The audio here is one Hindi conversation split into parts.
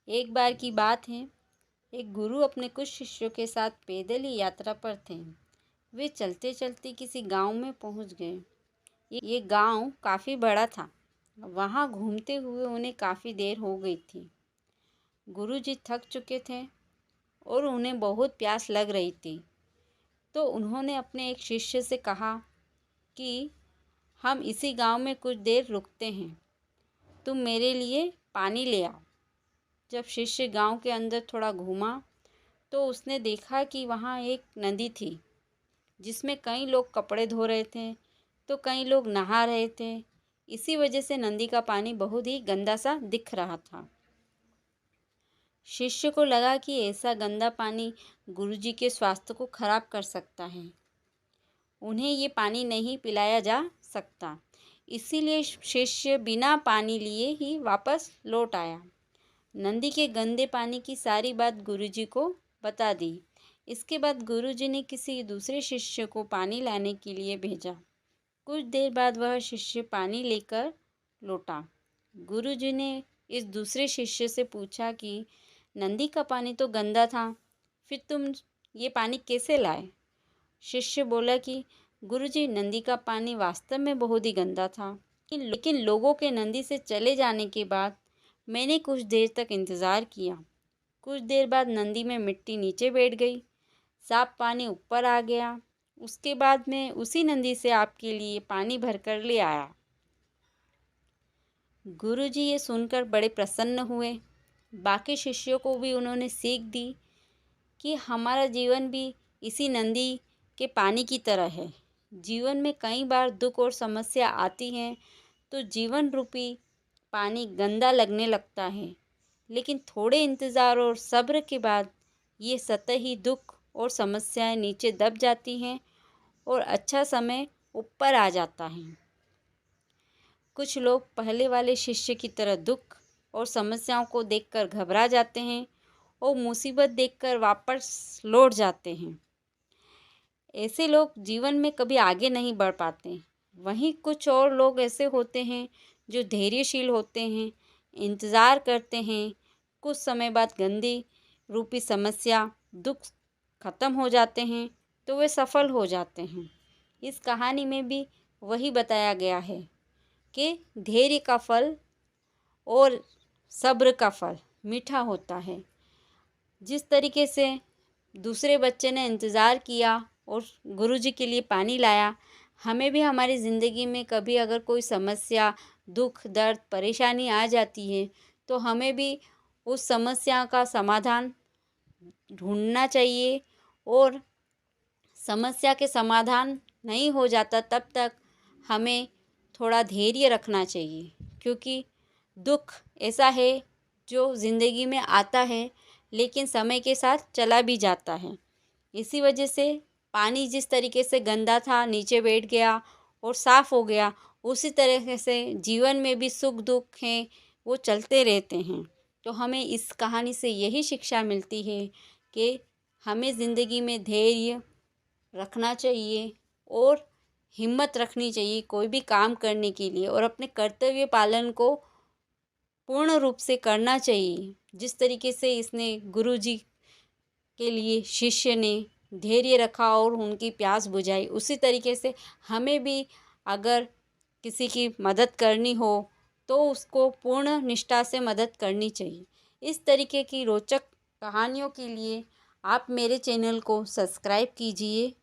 एक बार की बात है, एक गुरु अपने कुछ शिष्यों के साथ पैदल ही यात्रा पर थे। वे चलते चलते किसी गांव में पहुंच गए। ये गांव काफ़ी बड़ा था। वहां घूमते हुए उन्हें काफ़ी देर हो गई थी। गुरुजी थक चुके थे और उन्हें बहुत प्यास लग रही थी। तो उन्होंने अपने एक शिष्य से कहा कि हम इसी गांव में कुछ देर रुकते हैं, तुम मेरे लिए पानी ले आओ। जब शिष्य गांव के अंदर थोड़ा घूमा तो उसने देखा कि वहाँ एक नदी थी जिसमें कई लोग कपड़े धो रहे थे तो कई लोग नहा रहे थे। इसी वजह से नदी का पानी बहुत ही गंदा सा दिख रहा था। शिष्य को लगा कि ऐसा गंदा पानी गुरुजी के स्वास्थ्य को खराब कर सकता है, उन्हें ये पानी नहीं पिलाया जा सकता। इसीलिए शिष्य बिना पानी लिए ही वापस लौट आया। नदी के गंदे पानी की सारी बात गुरुजी को बता दी। इसके बाद गुरुजी ने किसी दूसरे शिष्य को पानी लाने के लिए भेजा। कुछ देर बाद वह शिष्य पानी लेकर लौटा। गुरुजी ने इस दूसरे शिष्य से पूछा कि नदी का पानी तो गंदा था, फिर तुम ये पानी कैसे लाए? शिष्य बोला कि गुरुजी, नदी का पानी वास्तव में बहुत ही गंदा था, लेकिन लोगों के नदी से चले जाने के बाद मैंने कुछ देर तक इंतज़ार किया। कुछ देर बाद नदी में मिट्टी नीचे बैठ गई, साफ पानी ऊपर आ गया। उसके बाद मैं उसी नदी से आपके लिए पानी भरकर ले आया। गुरुजी ये सुनकर बड़े प्रसन्न हुए। बाकी शिष्यों को भी उन्होंने सीख दी कि हमारा जीवन भी इसी नदी के पानी की तरह है। जीवन में कई बार दुख और समस्या आती हैं तो जीवन रूपी पानी गंदा लगने लगता है, लेकिन थोड़े इंतज़ार और सब्र के बाद ये सतही दुख और समस्याएं नीचे दब जाती हैं और अच्छा समय ऊपर आ जाता है। कुछ लोग पहले वाले शिष्य की तरह दुख और समस्याओं को देखकर घबरा जाते हैं और मुसीबत देखकर वापस लौट जाते हैं। ऐसे लोग जीवन में कभी आगे नहीं बढ़ पाते। वहीं कुछ और लोग ऐसे होते हैं जो धैर्यशील होते हैं, इंतज़ार करते हैं। कुछ समय बाद गंदी रूपी समस्या, दुख खत्म हो जाते हैं तो वे सफल हो जाते हैं। इस कहानी में भी वही बताया गया है कि धैर्य का फल और सब्र का फल मीठा होता है। जिस तरीके से दूसरे बच्चे ने इंतज़ार किया और गुरुजी के लिए पानी लाया, हमें भी हमारी ज़िंदगी में कभी अगर कोई समस्या, दुख, दर्द, परेशानी आ जाती है तो हमें भी उस समस्या का समाधान ढूंढना चाहिए। और समस्या के समाधान नहीं हो जाता तब तक हमें थोड़ा धैर्य रखना चाहिए, क्योंकि दुख ऐसा है जो ज़िंदगी में आता है लेकिन समय के साथ चला भी जाता है। इसी वजह से पानी जिस तरीके से गंदा था नीचे बैठ गया और साफ़ हो गया, उसी तरीके से जीवन में भी सुख दुख हैं वो चलते रहते हैं। तो हमें इस कहानी से यही शिक्षा मिलती है कि हमें ज़िंदगी में धैर्य रखना चाहिए और हिम्मत रखनी चाहिए कोई भी काम करने के लिए, और अपने कर्तव्य पालन को पूर्ण रूप से करना चाहिए। जिस तरीके से इसने गुरुजी के लिए शिष्य ने धैर्य रखा और उनकी प्यास बुझाई, उसी तरीके से हमें भी अगर किसी की मदद करनी हो तो उसको पूर्ण निष्ठा से मदद करनी चाहिए। इस तरीके की रोचक कहानियों के लिए आप मेरे चैनल को सब्सक्राइब कीजिए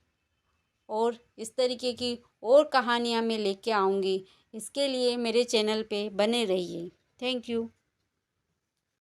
और इस तरीके की और कहानियाँ मैं लेके आऊँगी। इसके लिए मेरे चैनल पे बने रहिए। Thank you.